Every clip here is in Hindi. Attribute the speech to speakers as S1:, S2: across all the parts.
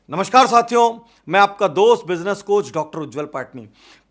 S1: नमस्कार साथियों, मैं आपका दोस्त बिजनेस कोच डॉक्टर उज्जवल पाटनी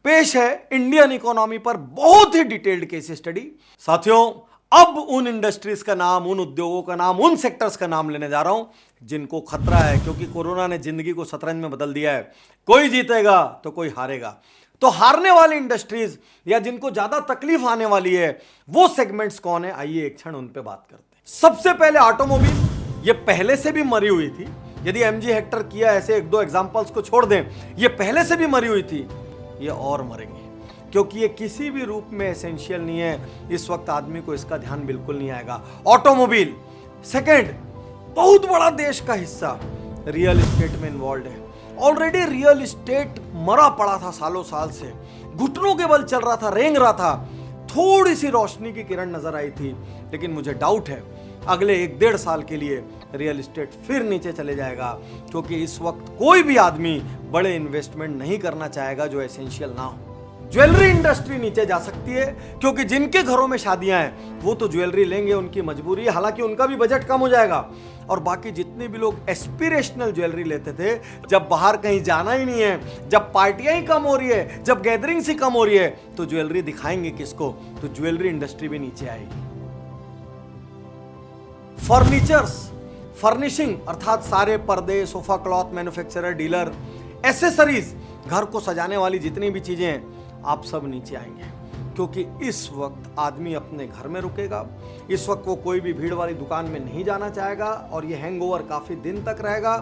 S1: पेश है इंडियन इकोनॉमी पर बहुत ही डिटेल्ड केस स्टडी। साथियों, अब उन इंडस्ट्रीज का नाम, उन उद्योगों का नाम, उन सेक्टर्स का नाम लेने जा रहा हूं जिनको खतरा है, क्योंकि कोरोना ने जिंदगी को शतरंज में बदल दिया है। कोई जीतेगा तो कोई हारेगा। तो हारने वाली इंडस्ट्रीज या जिनको ज्यादा तकलीफ आने वाली है वो सेगमेंट्स कौन है, आइए एक क्षण उन पे बात करते हैं। सबसे पहले ऑटोमोबाइल, ये पहले से भी मरी हुई थी। यदि एमजी हेक्टर किया ऐसे एक दो एग्जांपल्स को छोड़ दें, ये पहले से भी मरी हुई थी, ये और मरेंगे क्योंकि ये किसी भी रूप में एसेंशियल नहीं है। इस वक्त आदमी को इसका ध्यान बिल्कुल नहीं आएगा। ऑटोमोबाइल। सेकंड, बहुत बड़ा देश का हिस्सा रियल एस्टेट में इन्वॉल्व है। ऑलरेडी रियल एस्टेट मरा पड़ा था, सालों साल से घुटनों के बल चल रहा था, रेंग रहा था। थोड़ी सी रोशनी की किरण नजर आई थी, लेकिन मुझे डाउट है अगले 1-1.5 साल के लिए रियल एस्टेट फिर नीचे चले जाएगा, क्योंकि इस वक्त कोई भी आदमी बड़े इन्वेस्टमेंट नहीं करना चाहेगा जो एसेंशियल ना हो। ज्वेलरी इंडस्ट्री नीचे जा सकती है, क्योंकि जिनके घरों में शादियां हैं वो तो ज्वेलरी लेंगे, उनकी मजबूरी है, हालांकि उनका भी बजट कम हो जाएगा। और बाकी जितने भी लोग एस्पिरेशनल ज्वेलरी लेते थे, जब बाहर कहीं जाना ही नहीं है, जब पार्टियां ही कम हो रही है, जब गैदरिंग्स ही कम हो रही है, तो ज्वेलरी दिखाएंगे किसको? तो ज्वेलरी इंडस्ट्री भी नीचे आएगी। फर्नीचर्स, फर्निशिंग अर्थात सारे पर्दे, sofa cloth manufacturer, dealer, accessories, घर को सजाने वाली जितनी भी चीजें हैं, आप सब नीचे आएंगे, क्योंकि इस वक्त आदमी अपने घर में रुकेगा। इस वक्त वो कोई भी भीड़ वाली दुकान में नहीं जाना चाहेगा और ये हैंगओवर काफी दिन तक रहेगा।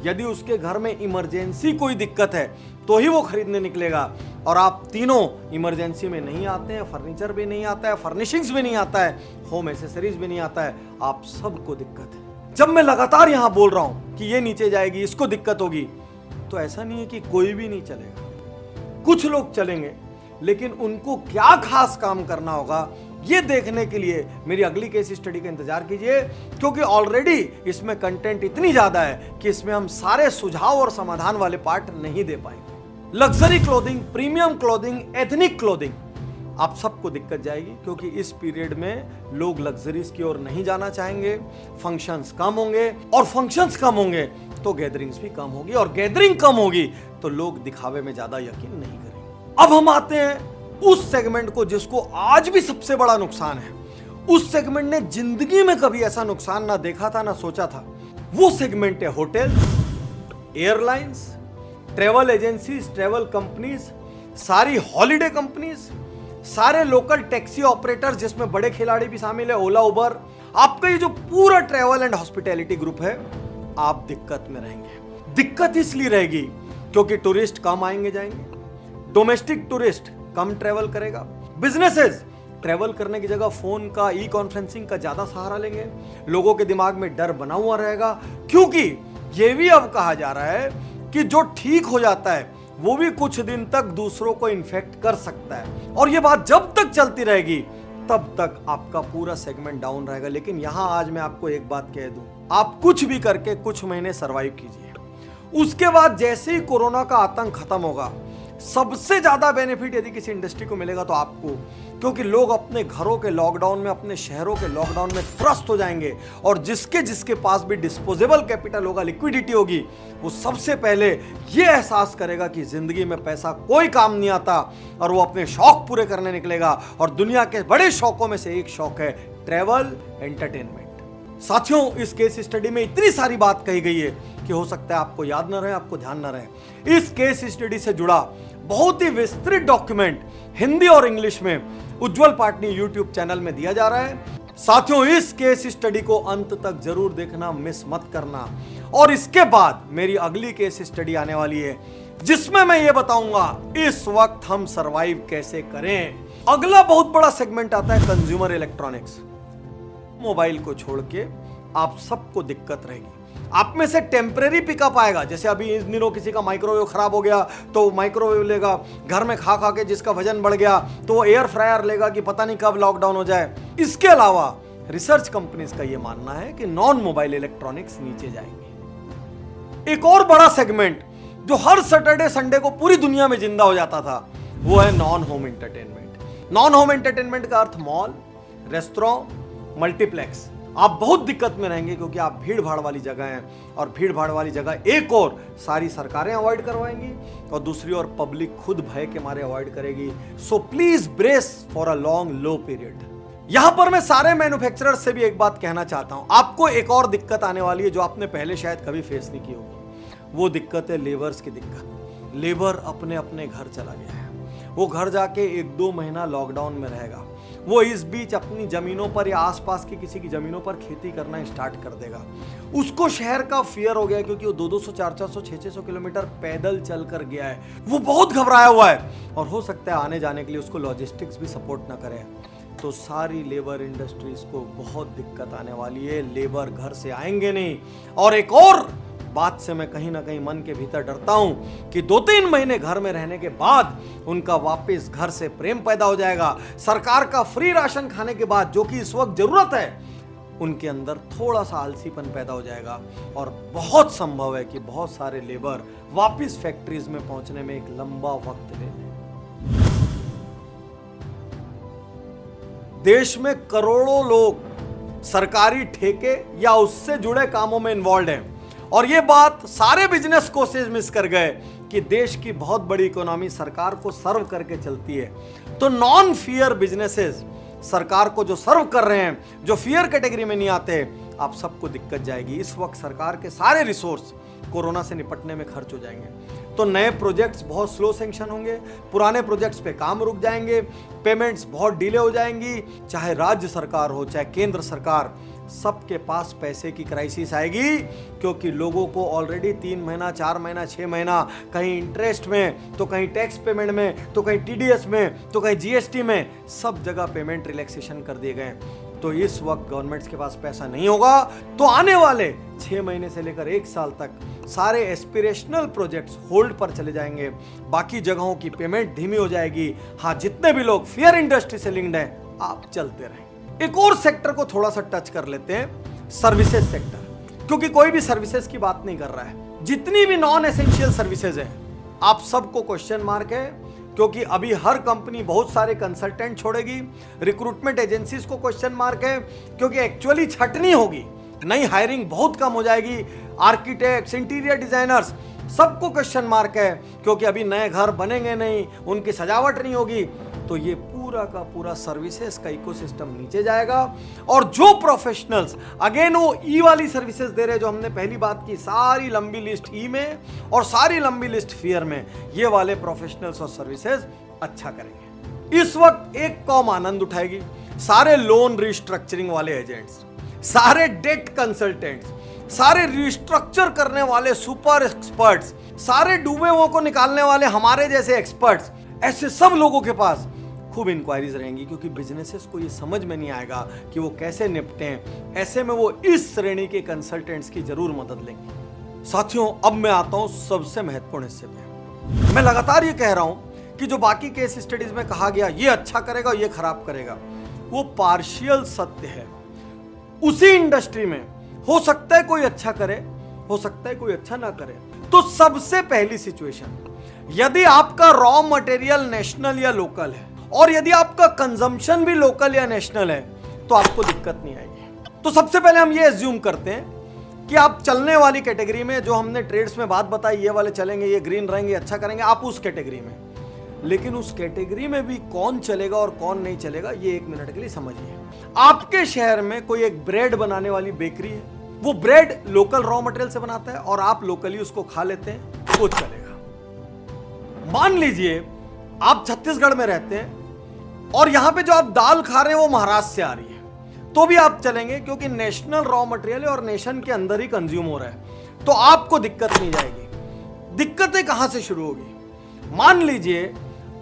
S1: यदि उसके घर में इमरजेंसी कोई दिक्कत है तो ही वो खरीदने निकलेगा, और आप तीनों इमरजेंसी में नहीं आते हैं, फर्नीचर भी नहीं आता है, फर्निशिंग्स भी नहीं आता है, होम एसेसरीज भी नहीं आता है, आप सबको दिक्कत है। जब मैं लगातार यहां बोल रहा हूं कि ये नीचे जाएगी, इसको दिक्कत होगी, तो ऐसा नहीं है कि कोई भी नहीं चलेगा। कुछ लोग चलेंगे, लेकिन उनको क्या खास काम करना होगा ये देखने के लिए मेरी अगली केस स्टडी का इंतजार कीजिए, क्योंकि ऑलरेडी इसमें कंटेंट इतनी ज्यादा है कि इसमें हम सारे सुझाव और समाधान वाले पार्ट नहीं दे पाएंगे। Luxury clothing, premium clothing, ethnic clothing, आप सबको दिक्कत जाएगी, क्योंकि इस पीरियड में लोग लग्जरीज की ओर नहीं जाना चाहेंगे। फंक्शंस कम होंगे, और फंक्शंस कम होंगे तो गैदरिंग्स भी कम होगी, और गैदरिंग कम होगी तो लोग दिखावे में ज्यादा यकीन नहीं करेंगे। अब हम आते हैं उस सेगमेंट को जिसको आज भी सबसे बड़ा नुकसान है। उस सेगमेंट ने जिंदगी में कभी ऐसा नुकसान ना देखा था, ना सोचा था। वो सेगमेंट है hotel, airlines, travel agencies, travel companies, सारी हॉलिडे कंपनीज, सारे लोकल टैक्सी ऑपरेटर्स जिसमें बड़े खिलाड़ी भी शामिल है, ओला, उबर। आपका ये जो पूरा ट्रेवल एंड हॉस्पिटैलिटी ग्रुप है, आप दिक्कत में रहेंगे। दिक्कत इसलिए रहेगी क्योंकि टूरिस्ट कम आएंगे जाएंगे, डोमेस्टिक टूरिस्ट कम ट्रेवल करेगा। बिजनेसेस ट्रेवल करने की जगह फोन का, ई कॉन्फ्रेंसिंग का ज्यादा सहारा लेंगे। लोगों के दिमाग में डर बना हुआ रहेगा, क्योंकि यह भी अब कहा जा रहा है कि जो ठीक हो जाता है वो भी कुछ दिन तक दूसरों को इन्फेक्ट कर सकता है, और ये बात जब तक चलती रहेगी तब तक आपका पूरा सेगमेंट डाउन रहेगा। लेकिन यहां आज मैं आपको एक बात कह दूं, आप कुछ भी करके कुछ महीने सरवाइव कीजिए, उसके बाद जैसे ही कोरोना का आतंक खत्म होगा, सबसे ज्यादा बेनिफिट यदि किसी इंडस्ट्री को मिलेगा तो आपको, क्योंकि लोग अपने घरों के लॉकडाउन में, अपने शहरों के लॉकडाउन में त्रस्त हो जाएंगे, और जिसके पास भी डिस्पोजेबल कैपिटल होगा, लिक्विडिटी होगी, वो सबसे पहले ये एहसास करेगा कि जिंदगी में पैसा कोई काम नहीं आता, और वो अपने शौक पूरे करने निकलेगा। और दुनिया के बड़े शौकों में से एक शौक है ट्रैवल, एंटरटेनमेंट। साथियों, इस केस स्टडी में इतनी सारी बात कही गई है कि हो सकता है आपको याद न रहे, आपको ध्यान न रहे। इस केस स्टडी से जुड़ा बहुत ही विस्तृत डॉक्यूमेंट हिंदी और इंग्लिश में उज्जवल पाटनी यूट्यूब चैनल में दिया जा रहा है। साथियों, इस केस स्टडी को अंत तक जरूर देखना, मिस मत करना। और इसके बाद मेरी अगली केस स्टडी आने वाली है, जिसमें मैं ये बताऊंगा इस वक्त हम सरवाइव कैसे करें। अगला बहुत बड़ा सेगमेंट आता है कंज्यूमर इलेक्ट्रॉनिक्स। मोबाइल को छोड़ के आप सबको दिक्कत रहेगी। आप में से टेम्परेरी पिकअप आएगा, जैसे अभी इन दिनों किसी का माइक्रोवेव खराब हो गया तो माइक्रोवेव लेगा, घर में खा खा के जिसका वजन बढ़ गया तो वो एयर फ्रायर लेगा कि पता नहीं कब लॉकडाउन हो जाए। इसके अलावा रिसर्च कंपनीज का यह मानना है कि नॉन मोबाइल इलेक्ट्रॉनिक्स नीचे जाएंगे। एक और बड़ा सेगमेंट जो हर सैटरडे संडे को पूरी दुनिया में जिंदा हो जाता था, वो है non home entertainment. Non home entertainment का अर्थ मॉल, रेस्टोरेंट, मल्टीप्लेक्स। आप बहुत दिक्कत में रहेंगे, क्योंकि आप भीड़ भाड़ वाली जगह हैं, और भीड़ भाड़ वाली जगह एक और सारी सरकारें अवॉइड करवाएंगी और दूसरी ओर पब्लिक खुद भय के मारे अवॉइड करेगी। So please brace for a long low period. यहां पर मैं सारे मैन्युफैक्चरर्स से भी एक बात कहना चाहता हूं, आपको एक और दिक्कत आने वाली है जो आपने पहले शायद कभी फेस नहीं की होगी। वो दिक्कत है लेबर्स की दिक्कत। लेबर अपने अपने घर चला गया है, वो घर जाके 1-2 महीना लॉकडाउन में रहेगा। वो इस बीच अपनी जमीनों पर या आसपास की किसी की जमीनों पर खेती करना स्टार्ट कर देगा। उसको शहर का फियर हो गया, क्योंकि वो 200, 400, 600 किलोमीटर पैदल चल कर गया है। वो बहुत घबराया हुआ है और हो सकता है आने जाने के लिए उसको लॉजिस्टिक्स भी सपोर्ट ना करे। तो सारी लेबर इंडस्ट्रीज को बहुत दिक्कत आने वाली है। लेबर घर से आएंगे नहीं। और एक और बात से मैं कहीं ना कहीं मन के भीतर डरता हूं कि 2-3 महीने घर में रहने के बाद उनका वापस घर से प्रेम पैदा हो जाएगा। सरकार का फ्री राशन खाने के बाद, जो कि इस वक्त जरूरत है, उनके अंदर थोड़ा सा आलसीपन पैदा हो जाएगा और बहुत संभव है कि बहुत सारे लेबर वापस फैक्ट्रीज में पहुंचने में एक लंबा वक्त ले लें। देश में करोड़ों लोग सरकारी ठेके या उससे जुड़े कामों में इन्वॉल्व हैं, और ये बात सारे बिजनेस कोर्सेज मिस कर गए कि देश की बहुत बड़ी इकोनॉमी सरकार को सर्व करके चलती है। तो नॉन फियर बिजनेसेस सरकार को जो सर्व कर रहे हैं, जो फियर कैटेगरी में नहीं आते, आप सबको दिक्कत जाएगी। इस वक्त सरकार के सारे रिसोर्स कोरोना से निपटने में खर्च हो जाएंगे। तो नए प्रोजेक्ट्स बहुत स्लो सैंक्शन होंगे, पुराने प्रोजेक्ट्स पे काम रुक जाएंगे, पेमेंट्स बहुत डिले हो जाएंगी। चाहे राज्य सरकार हो चाहे केंद्र सरकार, सबके पास पैसे की क्राइसिस आएगी, क्योंकि लोगों को ऑलरेडी 3 महीना, 4 महीना, 6 महीना कहीं इंटरेस्ट में, तो कहीं टैक्स पेमेंट में, तो कहीं टीडीएस में, तो कहीं जीएसटी में, सब जगह पेमेंट रिलैक्सेशन कर दिए गए। तो इस वक्त गवर्नमेंट्स के पास पैसा नहीं होगा, तो आने वाले 6 महीने से लेकर 1 साल तक सारे एस्पिरेशनल प्रोजेक्ट्स होल्ड पर चले जाएंगे। बाकी जगहों की पेमेंट धीमी हो जाएगी। हाँ, जितने भी लोग फियर इंडस्ट्री से लिंक्ड हैं, आप चलते रहें। एक और सेक्टर को थोड़ा सा टच कर लेते हैं, सर्विसेज सेक्टर, क्योंकि कोई भी सर्विसेज की बात नहीं कर रहा है। जितनी भी नॉन एसेंशियल सर्विसेज हैं, आप सबको क्वेश्चन मार्क है, क्योंकि अभी हर कंपनी बहुत सारे कंसल्टेंट छोड़ेगी। रिक्रूटमेंट एजेंसीज को क्वेश्चन मार्क है, क्योंकि एक्चुअली छटनी होगी, नई हायरिंग बहुत कम हो जाएगी। आर्किटेक्ट्स, इंटीरियर डिजाइनर्स, सबको क्वेश्चन मार्क है, क्योंकि अभी नए घर बनेंगे नहीं, उनकी सजावट नहीं होगी। तो ये पूरा का पूरा सर्विसेज का इकोसिस्टम नीचे जाएगा। और जो प्रोफेशनल्स, अगेन वो ई वाली सर्विसेज दे रहे हैं, जो हमने पहली बात की, सारी लंबी लिस्ट ई में और सारी लंबी लिस्ट फियर में, ये वाले प्रोफेशनल्स और सर्विसेज अच्छा करेंगे। इस वक्त एक कौम आनंद उठाएगी, सारे लोन रिस्ट्रक्चरिंग वाले एजेंट्स, सारे डेट कंसल्टेंट्स, सारे रिस्ट्रक्चर करने वाले सुपर एक्सपर्ट्स, सारे डूबे हुओं को निकालने वाले हमारे जैसे एक्सपर्ट्स, ऐसे सब लोगों के पास खूब इंक्वायरीज रहेंगी, क्योंकि बिजनेसेस को ये समझ में नहीं आएगा कि वो कैसे निपटें। ऐसे में वो इस श्रेणी के कंसल्टेंट्स की जरूर मदद लेंगे। साथियों, अब मैं आता हूं सबसे महत्वपूर्ण हिस्से पे। मैं लगातार ये कह रहा हूं कि जो बाकी केस स्टडीज में कहा गया ये अच्छा करेगा, ये खराब करेगा, वो पार्शियल सत्य है। उसी इंडस्ट्री में हो सकता है कोई अच्छा करे, हो सकता है कोई अच्छा ना करे। तो सबसे पहली सिचुएशन, यदि आपका रॉ मटेरियल नेशनल या लोकल है, और यदि आपका कंजम्पशन भी लोकल या नेशनल है, तो आपको दिक्कत नहीं आएगी। तो सबसे पहले हम ये एज्यूम करते हैं कि आप चलने वाली कैटेगरी में, जो हमने ट्रेड्स में बात बताई, ये वाले चलेंगे, ये ग्रीन रहेंगे, अच्छा करेंगे, आप उस कैटेगरी में। लेकिन उस कैटेगरी में भी कौन चलेगा और कौन नहीं चलेगा, ये 1 मिनट के लिए समझिए। आपके शहर में कोई एक ब्रेड बनाने वाली बेकरी है, वो ब्रेड लोकल रॉ मटेरियल से बनाता है और आप लोकली उसको खा लेते हैं, वो चलेगा। मान लीजिए आप छत्तीसगढ़ में रहते हैं और यहां पे जो आप दाल खा रहे हैं वो महाराष्ट्र से आ रही है, तो भी आप चलेंगे, क्योंकि नेशनल रॉ मटेरियल है और नेशन के अंदर ही कंज्यूम हो रहा है, तो आपको दिक्कत नहीं जाएगी। दिक्कतें कहां से शुरू होगी? मान लीजिए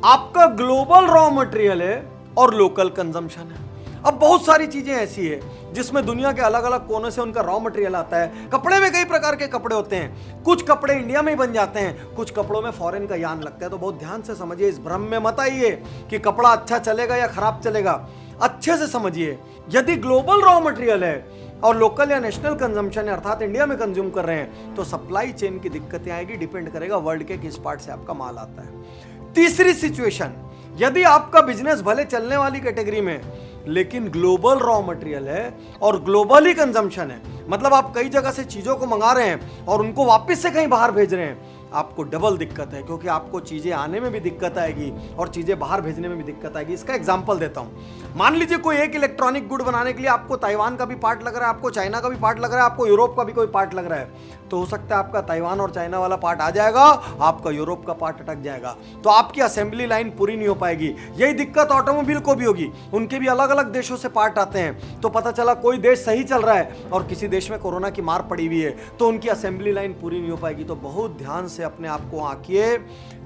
S1: आपका ग्लोबल रॉ मटेरियल है और लोकल कंजम्पशन है। अब बहुत सारी चीजें ऐसी है जिसमें दुनिया के अलग अलग कोनों से उनका रॉ मटेरियल आता है। कपड़े में कई प्रकार के कपड़े होते हैं, कुछ कपड़े इंडिया में ही बन जाते हैं, कुछ कपड़ों में फॉरेन का यान लगता है। तो बहुत ध्यान से समझिए, इस भ्रम में मत आइए कि कपड़ा अच्छा चलेगा या खराब चलेगा। अच्छे से समझिए, यदि ग्लोबल रॉ मटेरियल है और लोकल या नेशनल कंजम्पशन है, अर्थात इंडिया में कंज्यूम कर रहे हैं, तो सप्लाई चेन की दिक्कतें आएगी। डिपेंड करेगा वर्ल्ड के किस पार्ट से आपका माल आता है। तीसरी सिचुएशन, यदि आपका बिजनेस भले चलने वाली कैटेगरी में, लेकिन ग्लोबल रॉ मटेरियल है और ग्लोबली कंजम्पशन है। मतलब आप कई जगह से चीजों को मंगा रहे हैं और उनको वापस से कहीं बाहर भेज रहे हैं, आपको डबल दिक्कत है, क्योंकि आपको चीजें आने में भी दिक्कत आएगी और चीजें बाहर भेजने में भी दिक्कत आएगी। इसका एग्जांपल देता हूं। मान लीजिए कोई एक इलेक्ट्रॉनिक गुड बनाने के लिए आपको ताइवान का भी पार्ट लग रहा है, आपको चाइना का भी पार्ट लग रहा है, आपको यूरोप का भी कोई पार्ट लग रहा है, तो हो सकता है आपका ताइवान और चाइना वाला पार्ट आ जाएगा, आपका यूरोप का पार्ट अटक जाएगा, तो आपकी असेंबली लाइन पूरी नहीं हो पाएगी। यही दिक्कत ऑटोमोबाइल को भी होगी, उनके भी अलग अलग देशों से पार्ट आते हैं, तो पता चला कोई देश सही चल रहा है और किसी देश में कोरोना की मार पड़ी हुई है, तो उनकी असेंबली लाइन पूरी नहीं हो पाएगी। तो बहुत ध्यान से अपने आप को आंकिए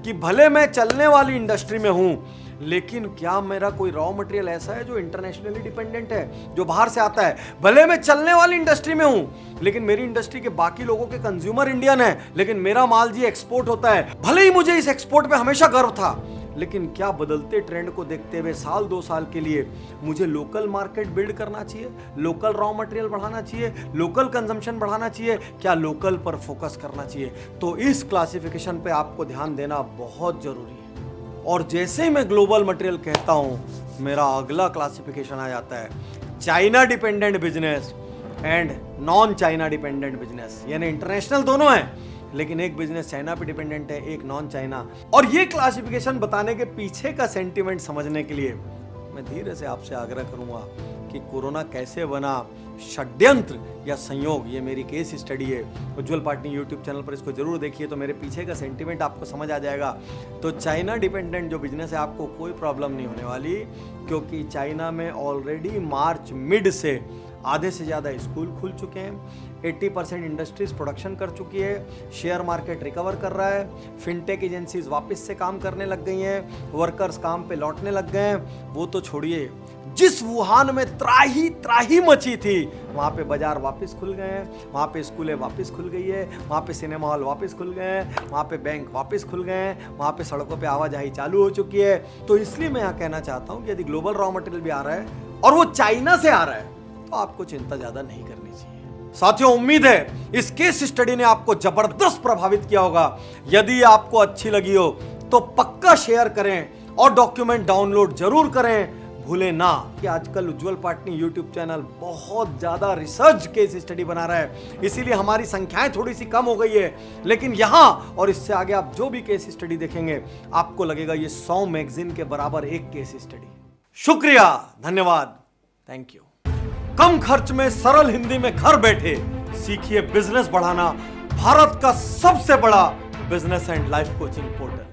S1: कि भले मैं चलने वाली इंडस्ट्री में हूं, लेकिन क्या मेरा कोई रॉ मटेरियल ऐसा है जो इंटरनेशनली डिपेंडेंट है, जो बाहर से आता है। भले मैं चलने वाली इंडस्ट्री में हूं, लेकिन मेरी इंडस्ट्री के बाकी लोगों के कंज्यूमर इंडियन है, लेकिन मेरा माल जी एक्सपोर्ट होता है। भले ही मुझे इस एक्सपोर्ट पे हमेशा गर्व था, लेकिन क्या बदलते ट्रेंड को देखते हुए साल 2 साल के लिए मुझे लोकल मार्केट बिल्ड करना चाहिए, लोकल रॉ मटेरियल बढ़ाना चाहिए, लोकल कंजम्पशन बढ़ाना चाहिए, क्या लोकल पर फोकस करना चाहिए? तो इस क्लासिफिकेशन पे आपको ध्यान देना बहुत जरूरी है। और जैसे ही मैं ग्लोबल मटेरियल कहता हूं, मेरा अगला क्लासिफिकेशन आ जाता है China dependent business and non China dependent business, यानी इंटरनेशनल दोनों हैं, लेकिन एक बिजनेस चाइना पे डिपेंडेंट है, एक नॉन चाइना। और ये क्लासिफिकेशन बताने के पीछे का सेंटिमेंट समझने के लिए मैं धीरे से आपसे आग्रह करूंगा कि कोरोना कैसे बना, षड्यंत्र या संयोग, ये मेरी केस स्टडी है। उज्ज्वल पाटनी यूट्यूब चैनल पर इसको जरूर देखिए, तो मेरे पीछे का सेंटिमेंट आपको समझ आ जाएगा। तो चाइना डिपेंडेंट जो बिजनेस है, आपको कोई प्रॉब्लम नहीं होने वाली, क्योंकि चाइना में ऑलरेडी मार्च मिड से आधे से ज़्यादा स्कूल खुल चुके हैं, 80% इंडस्ट्रीज प्रोडक्शन कर चुकी है, शेयर मार्केट रिकवर कर रहा है, फिनटेक एजेंसीज वापस से काम करने लग गई हैं, वर्कर्स काम पे लौटने लग गए हैं। वो तो छोड़िए, जिस वुहान में त्राही त्राही मची थी, वहाँ पे बाजार वापस खुल गए हैं, वहाँ पे स्कूलें वापस खुल गई है, वहाँ पे सिनेमा हॉल वापस खुल गए हैं, वहाँ पे बैंक वापस खुल गए हैं, वहाँ पे सड़कों पे आवाजाही चालू हो चुकी है। तो इसलिए मैं यहाँ कहना चाहता हूँ कि यदि ग्लोबल रॉ मटेरियल भी आ रहा है और वो चाइना से आ रहा है, तो आपको चिंता ज्यादा नहीं करनी चाहिए। साथियों, उम्मीद है इस केस स्टडी ने आपको जबरदस्त प्रभावित किया होगा। यदि आपको अच्छी लगी हो तो पक्का शेयर करें और डॉक्यूमेंट डाउनलोड जरूर करें। भूले ना कि आजकल उज्ज्वल पाटनी यूट्यूब चैनल बहुत ज्यादा रिसर्च केस स्टडी बना रहा है, इसीलिए हमारी संख्याएं थोड़ी सी कम हो गई है, लेकिन यहां और इससे आगे आप जो भी केस स्टडी देखेंगे, आपको लगेगा ये 100 मैगजीन के बराबर एक केस स्टडी। शुक्रिया, धन्यवाद, थैंक यू। कम खर्च में सरल हिंदी में घर बैठे सीखिए बिजनेस बढ़ाना, भारत का सबसे बड़ा business and life coaching portal.